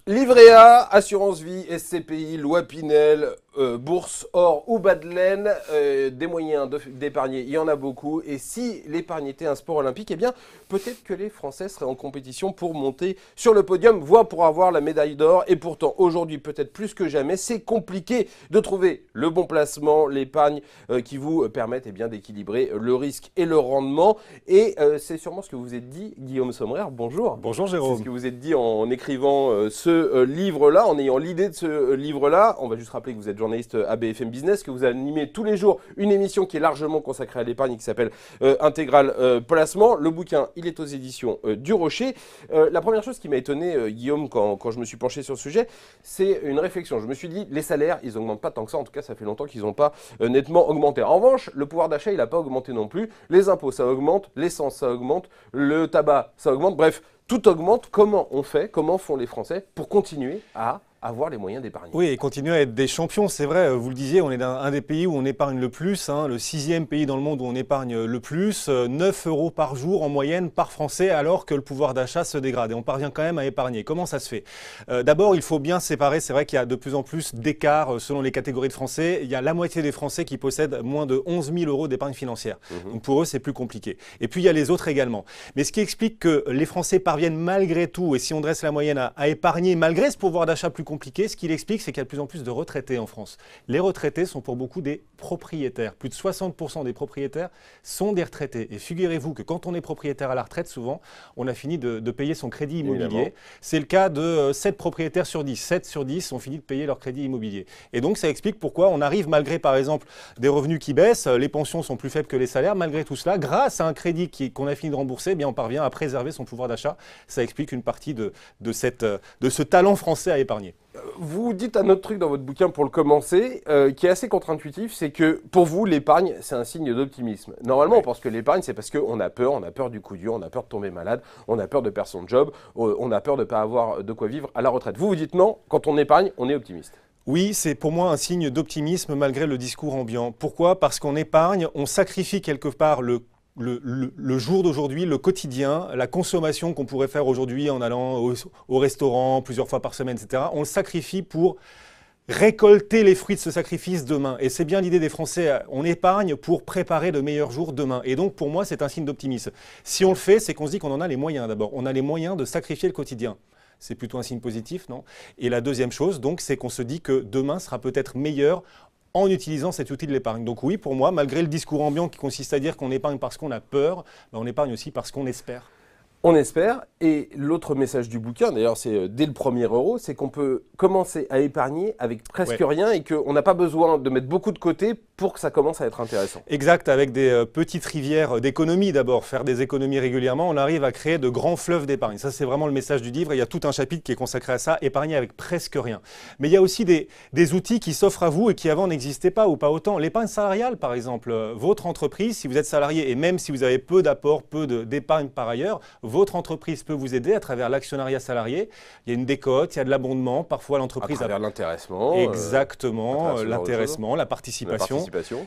Livret A, assurance vie, SCPI, loi Pinel, bourse, or ou bas de laine, des moyens d'épargner, il y en a beaucoup. Et si l'épargne était un sport olympique, eh bien peut-être que les Français seraient en compétition pour monter sur le podium, voire pour avoir la médaille d'or. Et pourtant, aujourd'hui, peut-être plus que jamais, c'est compliqué de trouver le bon placement, l'épargne qui vous permette eh bien d'équilibrer le risque et le rendement. Et c'est sûrement ce que vous vous êtes dit, Guillaume Sommerer. Bonjour. Bonjour Jérôme. C'est ce que vous êtes dit en écrivant ce livre-là, en ayant l'idée de ce livre-là. On va juste rappeler que vous êtes journaliste à BFM Business, que vous animez tous les jours une émission qui est largement consacrée à l'épargne qui s'appelle Intégral Placement. Le bouquin, il est aux éditions du Rocher. La première chose qui m'a étonné, Guillaume, quand je me suis penché sur le sujet, c'est une réflexion. Je me suis dit, les salaires, ils n'augmentent pas tant que ça. En tout cas, ça fait longtemps qu'ils n'ont pas nettement augmenté. En revanche, le pouvoir d'achat, il n'a pas augmenté non plus. Les impôts, ça augmente. L'essence, ça augmente. Le tabac, ça augmente. Bref, tout augmente. Comment on fait, comment font les Français pour continuer à avoir les moyens d'épargner? Oui, et continuer à être des champions, c'est vrai, vous le disiez, on est un des pays où on épargne le plus, le 6e pays dans le monde où on épargne le plus, 9 € par jour en moyenne par Français, alors que le pouvoir d'achat se dégrade. Et on parvient quand même à épargner. Comment ça se fait? D'abord, il faut bien séparer, c'est vrai qu'il y a de plus en plus d'écarts selon les catégories de Français. Il y a la moitié des Français qui possèdent moins de 11 000 € d'épargne financière. Donc pour eux, c'est plus compliqué. Et puis il y a les autres également. Mais ce qui explique que les Français parviennent malgré tout, et si on dresse la moyenne, à épargner malgré ce pouvoir d'achat plus compliqué, ce qu'il explique, c'est qu'il y a de plus en plus de retraités en France. Les retraités sont pour beaucoup des propriétaires. Plus de 60% des propriétaires sont des retraités. Et figurez-vous que quand on est propriétaire à la retraite, souvent, on a fini de payer son crédit immobilier. C'est le cas de 7 propriétaires sur 10. 7 sur 10 ont fini de payer leur crédit immobilier. Et donc, ça explique pourquoi on arrive, malgré, par exemple, des revenus qui baissent, les pensions sont plus faibles que les salaires, malgré tout cela, grâce à un crédit qu'on a fini de rembourser, eh bien, on parvient à préserver son pouvoir d'achat. Ça explique une partie de ce talent français à épargner. Vous dites un autre truc dans votre bouquin pour le commencer, qui est assez contre-intuitif, c'est que pour vous, l'épargne, c'est un signe d'optimisme. Normalement, on pense que l'épargne, c'est parce qu'on a peur du coup dur, on a peur de tomber malade, on a peur de perdre son job, on a peur de ne pas avoir de quoi vivre à la retraite. Vous dites non, quand on épargne, on est optimiste. Oui, c'est pour moi un signe d'optimisme malgré le discours ambiant. Pourquoi? Parce qu'on épargne, on sacrifie quelque part le jour d'aujourd'hui, le quotidien, la consommation qu'on pourrait faire aujourd'hui en allant au restaurant plusieurs fois par semaine, etc. On le sacrifie pour récolter les fruits de ce sacrifice demain. Et c'est bien l'idée des Français, on épargne pour préparer de meilleurs jours demain. Et donc pour moi, c'est un signe d'optimisme. Si on le fait, c'est qu'on se dit qu'on en a les moyens d'abord. On a les moyens de sacrifier le quotidien. C'est plutôt un signe positif, non? Et la deuxième chose, donc, c'est qu'on se dit que demain sera peut-être meilleur en utilisant cet outil de l'épargne. Donc oui, pour moi, malgré le discours ambiant qui consiste à dire qu'on épargne parce qu'on a peur, on épargne aussi parce qu'on espère. On espère. Et l'autre message du bouquin, d'ailleurs, c'est dès le premier euro, c'est qu'on peut commencer à épargner avec presque rien et qu'on n'a pas besoin de mettre beaucoup de côté pour que ça commence à être intéressant. Exact, avec des petites rivières d'économie d'abord, faire des économies régulièrement, on arrive à créer de grands fleuves d'épargne. Ça, c'est vraiment le message du livre. Il y a tout un chapitre qui est consacré à ça, épargner avec presque rien. Mais il y a aussi des outils qui s'offrent à vous et qui avant n'existaient pas ou pas autant. L'épargne salariale, par exemple. Votre entreprise, si vous êtes salarié et même si vous avez peu d'apports, peu d'épargne par ailleurs, votre entreprise peut vous aider à travers l'actionnariat salarié. Il y a une décote, il y a de l'abondement. Parfois, l'entreprise à travers l'intéressement. Exactement, l'intéressement, la participation.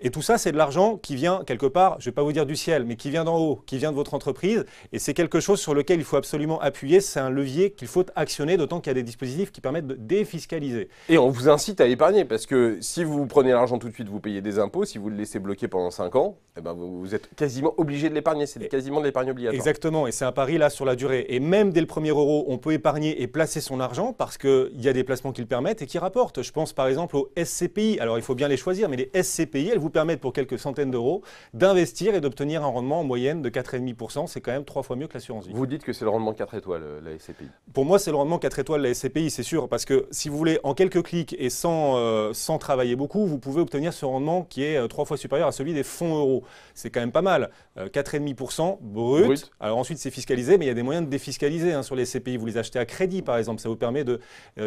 Et tout ça, c'est de l'argent qui vient quelque part, je ne vais pas vous dire du ciel, mais qui vient d'en haut, qui vient de votre entreprise. Et c'est quelque chose sur lequel il faut absolument appuyer. C'est un levier qu'il faut actionner, d'autant qu'il y a des dispositifs qui permettent de défiscaliser. Et on vous incite à épargner, parce que si vous prenez l'argent tout de suite, vous payez des impôts. Si vous le laissez bloquer pendant 5 ans, eh ben vous êtes quasiment obligé de l'épargner. C'est quasiment de l'épargne obligatoire. Exactement, et c'est un pari là sur la durée. Et même dès le premier euro, on peut épargner et placer son argent parce qu'il y a des placements qui le permettent et qui rapportent. Je pense par exemple aux SCPI. Alors il faut bien les choisir, mais les SCPI, elles vous permettent pour quelques centaines d'euros d'investir et d'obtenir un rendement en moyenne de 4,5%. C'est quand même 3 fois mieux que l'assurance vie. Vous dites que c'est le rendement 4 étoiles, la SCPI? Pour moi, c'est le rendement 4 étoiles, la SCPI, c'est sûr. Parce que si vous voulez, en quelques clics et sans travailler beaucoup, vous pouvez obtenir ce rendement qui est 3 fois supérieur à celui des fonds euros. C'est quand même pas mal. 4,5% brut. Alors ensuite, c'est fiscalisé, mais il y a des moyens de défiscaliser sur les SCPI. Vous les achetez à crédit, par exemple. Ça vous permet de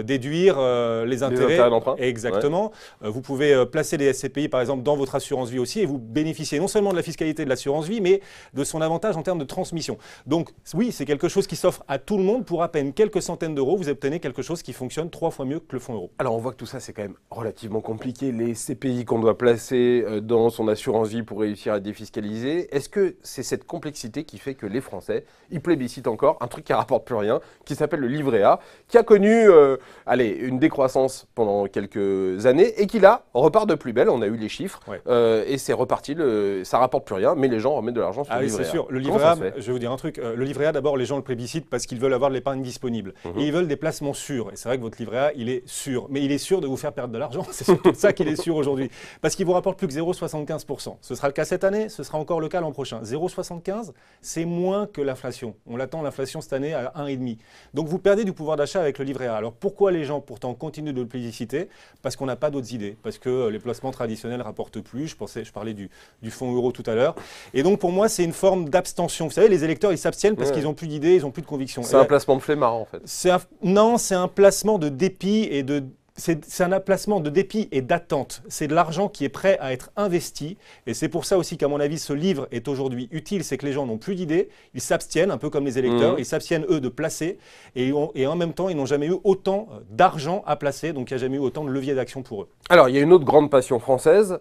déduire les intérêts. d'emprunt. Exactement. Ouais. Vous pouvez placer les SCPI, par exemple, dans votre assurance vie aussi et vous bénéficiez non seulement de la fiscalité de l'assurance vie, mais de son avantage en termes de transmission. Donc oui, c'est quelque chose qui s'offre à tout le monde. Pour à peine quelques centaines d'euros, vous obtenez quelque chose qui fonctionne 3 fois mieux que le fonds euro. Alors on voit que tout ça, c'est quand même relativement compliqué. Les SCPI qu'on doit placer dans son assurance vie pour réussir à défiscaliser. Est-ce que c'est cette complexité qui fait que les Français, il plébiscite encore un truc qui rapporte plus rien, qui s'appelle le livret A, qui a connu une décroissance pendant quelques années et qui là repart de plus belle. On a eu les chiffres et c'est reparti, ça rapporte plus rien, mais les gens remettent de l'argent sur le livret A. C'est sûr. Le livret A, je vais vous dire un truc. Le livret A, d'abord, les gens le plébiscitent parce qu'ils veulent avoir de l'épargne disponible. Et ils veulent des placements sûrs. Et c'est vrai que votre livret A, il est sûr. Mais il est sûr de vous faire perdre de l'argent. C'est surtout ça qu'il est sûr aujourd'hui. Parce qu'il vous rapporte plus que 0,75%. Ce sera le cas cette année, ce sera encore le cas l'an prochain. 0,75, c'est moins que l'inflation. On l'attend, l'inflation cette année, à 1,5. Donc vous perdez du pouvoir d'achat avec le livret A. Alors pourquoi les gens pourtant continuent de le plébisciter? Parce qu'on n'a pas d'autres idées. Parce que les placements traditionnels ne rapportent plus. Je parlais du fonds euro tout à l'heure. Et donc pour moi, c'est une forme d'abstention. Vous savez, les électeurs, ils s'abstiennent parce qu'ils n'ont plus d'idées, ils n'ont plus de convictions. C'est un placement de flemmard en fait. Non, c'est un placement de dépit et de... C'est un placement de dépit et d'attente. C'est de l'argent qui est prêt à être investi. Et c'est pour ça aussi qu'à mon avis, ce livre est aujourd'hui utile. C'est que les gens n'ont plus d'idées. Ils s'abstiennent, un peu comme les électeurs. Ils s'abstiennent, eux, de placer. Et en même temps, ils n'ont jamais eu autant d'argent à placer. Donc, il n'y a jamais eu autant de levier d'action pour eux. Alors, il y a une autre grande passion française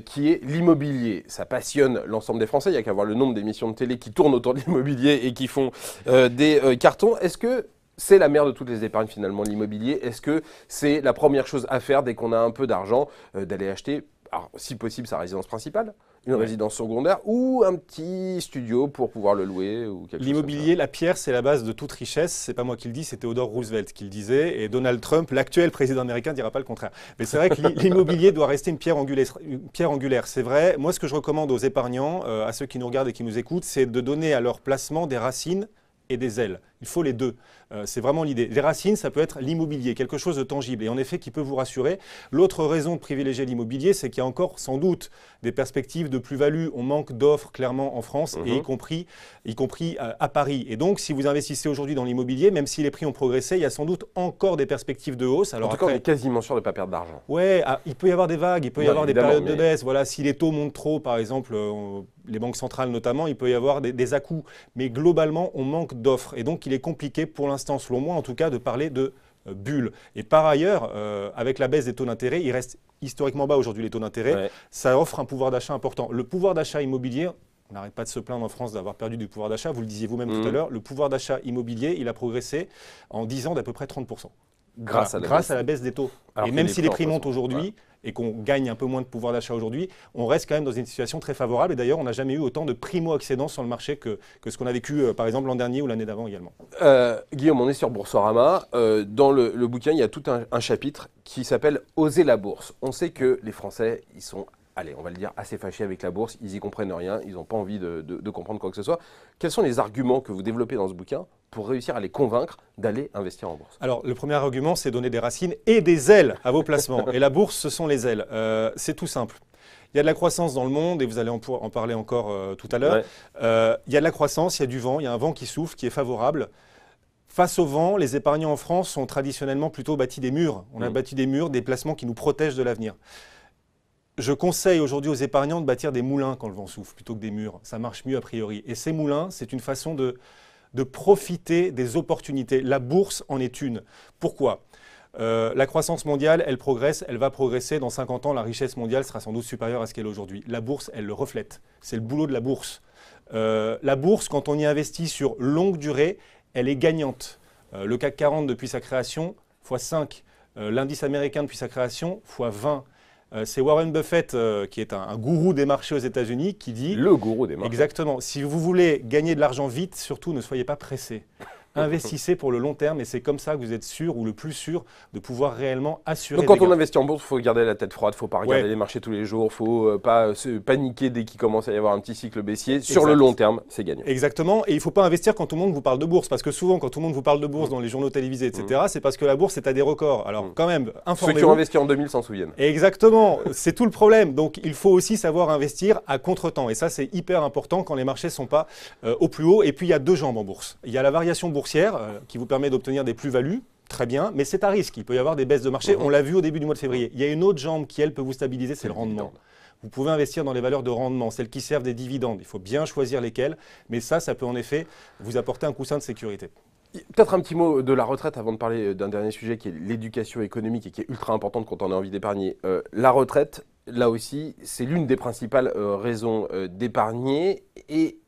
qui est l'immobilier. Ça passionne l'ensemble des Français. Il n'y a qu'à voir le nombre d'émissions de télé qui tournent autour de l'immobilier et qui font des cartons. Est-ce que c'est la mère de toutes les épargnes finalement, l'immobilier? Est-ce que c'est la première chose à faire dès qu'on a un peu d'argent, d'aller acheter, alors, si possible, sa résidence principale, une résidence secondaire ou un petit studio pour pouvoir le louer ou quelque chose? L'immobilier, la pierre, c'est la base de toute richesse. C'est pas moi qui le dis, c'est Theodore Roosevelt qui le disait. Et Donald Trump, l'actuel président américain, ne dira pas le contraire. Mais c'est vrai que l'immobilier doit rester une pierre angulaire. C'est vrai. Moi, ce que je recommande aux épargnants, à ceux qui nous regardent et qui nous écoutent, c'est de donner à leur placement des racines et des ailes. Il faut les deux. C'est vraiment l'idée. Les racines, ça peut être l'immobilier, quelque chose de tangible et en effet qui peut vous rassurer. L'autre raison de privilégier l'immobilier, c'est qu'il y a encore sans doute des perspectives de plus-value. On manque d'offres clairement en France et y compris à Paris. Et donc, si vous investissez aujourd'hui dans l'immobilier, même si les prix ont progressé, il y a sans doute encore des perspectives de hausse. Alors en tout cas, on est quasiment sûr de ne pas perdre d'argent. Ouais, il peut y avoir des vagues, il peut y avoir des périodes de baisse. Voilà, si les taux montent trop, par exemple, les banques centrales notamment, il peut y avoir des à-coups. Mais globalement, on manque d'offres. Et donc, il est compliqué pour l'instant, selon moi en tout cas, de parler de bulle. Et par ailleurs, avec la baisse des taux d'intérêt, il reste historiquement bas aujourd'hui les taux d'intérêt, ça offre un pouvoir d'achat important. Le pouvoir d'achat immobilier, on n'arrête pas de se plaindre en France d'avoir perdu du pouvoir d'achat, vous le disiez vous-même tout à l'heure, le pouvoir d'achat immobilier, il a progressé en 10 ans d'à peu près 30%. Grâce à la baisse des taux. Alors et même si les prix montent aujourd'hui et qu'on gagne un peu moins de pouvoir d'achat aujourd'hui, on reste quand même dans une situation très favorable. Et d'ailleurs, on n'a jamais eu autant de primo-accédants sur le marché que ce qu'on a vécu, par exemple, l'an dernier ou l'année d'avant également. Guillaume, on est sur Boursorama. Dans le bouquin, il y a tout un chapitre qui s'appelle « Oser la bourse ». On sait que les Français, ils sont, allez, on va le dire, assez fâchés avec la bourse. Ils n'y comprennent rien. Ils n'ont pas envie de comprendre quoi que ce soit. Quels sont les arguments que vous développez dans ce bouquin pour réussir à les convaincre d'aller investir en bourse? Alors, le premier argument, c'est donner des racines et des ailes à vos placements. Et la bourse, ce sont les ailes. C'est tout simple. Il y a de la croissance dans le monde, et vous allez en parler encore tout à l'heure. Il y a de la croissance, il y a du vent, il y a un vent qui souffle, qui est favorable. Face au vent, les épargnants en France ont traditionnellement plutôt bâti des murs. On a bâti des murs, des placements qui nous protègent de l'avenir. Je conseille aujourd'hui aux épargnants de bâtir des moulins quand le vent souffle, plutôt que des murs. Ça marche mieux a priori. Et ces moulins, c'est une façon de profiter des opportunités. La bourse en est une. Pourquoi ? La croissance mondiale, elle progresse, elle va progresser. Dans 50 ans, la richesse mondiale sera sans doute supérieure à ce qu'elle est aujourd'hui. La bourse, elle le reflète. C'est le boulot de la bourse. La bourse, quand on y investit sur longue durée, elle est gagnante. Le CAC 40 depuis sa création, x5. L'indice américain depuis sa création, x20. C'est Warren Buffett, qui est un gourou des marchés aux États-Unis, qui dit… Le gourou des marchés. Exactement. Si vous voulez gagner de l'argent vite, surtout ne soyez pas pressé. Investissez pour le long terme et c'est comme ça que vous êtes sûr ou le plus sûr de pouvoir réellement assurer. Donc quand on investit en bourse, il faut garder la tête froide, il ne faut pas regarder les marchés tous les jours, il ne faut pas se paniquer dès qu'il commence à y avoir un petit cycle baissier. Sur le long terme, c'est gagnant. Exactement. Et il ne faut pas investir quand tout le monde vous parle de bourse. Parce que souvent, quand tout le monde vous parle de bourse dans les journaux télévisés, etc., c'est parce que la bourse est à des records. Alors quand même, informez-vous. Ceux qui ont investi en 2000 s'en souviennent. Exactement. C'est tout le problème. Donc il faut aussi savoir investir à contre-temps. Et ça, c'est hyper important quand les marchés ne sont pas au plus haut. Et puis, il y a deux jambes en bourse. Il y a la variation boursière qui vous permet d'obtenir des plus-values, très bien, mais c'est à risque. Il peut y avoir des baisses de marché. On l'a vu au début du mois de février. Il y a une autre jambe qui, elle, peut vous stabiliser, c'est le rendement. Vous pouvez investir dans les valeurs de rendement, celles qui servent des dividendes. Il faut bien choisir lesquelles, mais ça peut en effet vous apporter un coussin de sécurité. Peut-être un petit mot de la retraite avant de parler d'un dernier sujet qui est l'éducation économique et qui est ultra importante quand on a envie d'épargner. La retraite, là aussi, c'est l'une des principales raisons d'épargner et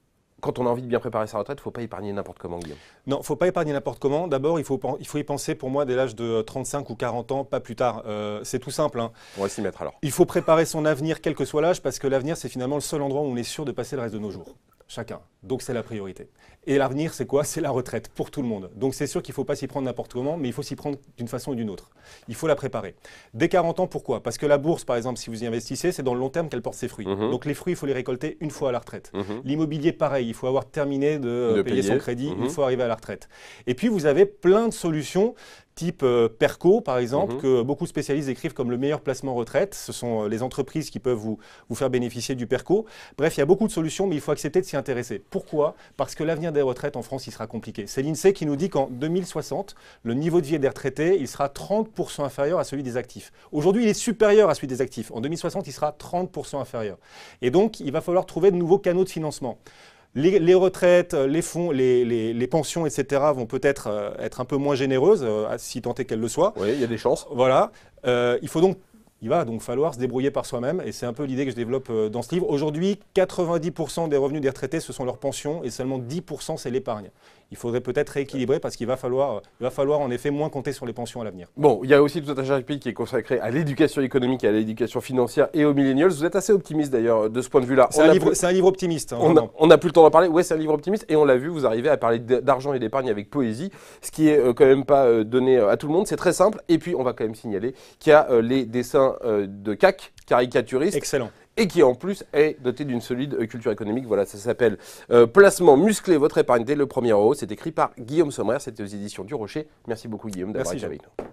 quand on a envie de bien préparer sa retraite, il ne faut pas épargner n'importe comment, Guillaume. Non, il ne faut pas épargner n'importe comment. D'abord, il faut y penser pour moi dès l'âge de 35 ou 40 ans, pas plus tard. C'est tout simple, hein. On va s'y mettre alors. Il faut préparer son avenir, quel que soit l'âge, parce que l'avenir, c'est finalement le seul endroit où on est sûr de passer le reste de nos jours. Chacun. Donc c'est la priorité. Et l'avenir, c'est quoi? C'est la retraite, pour tout le monde. Donc c'est sûr qu'il ne faut pas s'y prendre n'importe comment, mais il faut s'y prendre d'une façon ou d'une autre. Il faut la préparer. Dès 40 ans, pourquoi? Parce que la bourse, par exemple, si vous y investissez, c'est dans le long terme qu'elle porte ses fruits. Donc les fruits, il faut les récolter une fois à la retraite. L'immobilier, pareil, il faut avoir terminé de payer son crédit une fois arrivé à la retraite. Et puis vous avez plein de solutions type Perco, par exemple, que beaucoup de spécialistes écrivent comme le meilleur placement retraite. Ce sont les entreprises qui peuvent vous faire bénéficier du Perco. Bref, il y a beaucoup de solutions, mais il faut accepter de s'y intéresser. Pourquoi? Parce que l'avenir des retraites en France, il sera compliqué. C'est l'INSEE qui nous dit qu'en 2060, le niveau de vie des retraités, il sera 30% inférieur à celui des actifs. Aujourd'hui, il est supérieur à celui des actifs. En 2060, il sera 30% inférieur. Et donc, il va falloir trouver de nouveaux canaux de financement. Les retraites, les fonds, les pensions, etc. vont peut-être être un peu moins généreuses, si tant est qu'elles le soient. Oui, il y a des chances. Voilà. Il va donc falloir se débrouiller par soi-même, et c'est un peu l'idée que je développe dans ce livre. Aujourd'hui, 90% des revenus des retraités, ce sont leurs pensions, et seulement 10% c'est l'épargne. Il faudrait peut-être rééquilibrer parce qu'il va falloir en effet moins compter sur les pensions à l'avenir. Bon, il y a aussi tout un chapitre qui est consacré à l'éducation économique, à l'éducation financière et aux millennials. Vous êtes assez optimiste d'ailleurs de ce point de vue-là. C'est un livre optimiste. Hein, on n'a plus le temps d'en parler. Ouais, c'est un livre optimiste et on l'a vu, vous arrivez à parler d'argent et d'épargne avec poésie, ce qui est quand même pas donné à tout le monde. C'est très simple. Et puis, on va quand même signaler qu'il y a les dessins de CAC, caricaturistes. Excellent. Et qui en plus est doté d'une solide culture économique. Voilà, ça s'appelle Placement musclé, votre épargne dès le 1er euro. C'est écrit par Guillaume Sommer, c'était aux éditions du Rocher. Merci beaucoup Guillaume d'avoir été avec nous.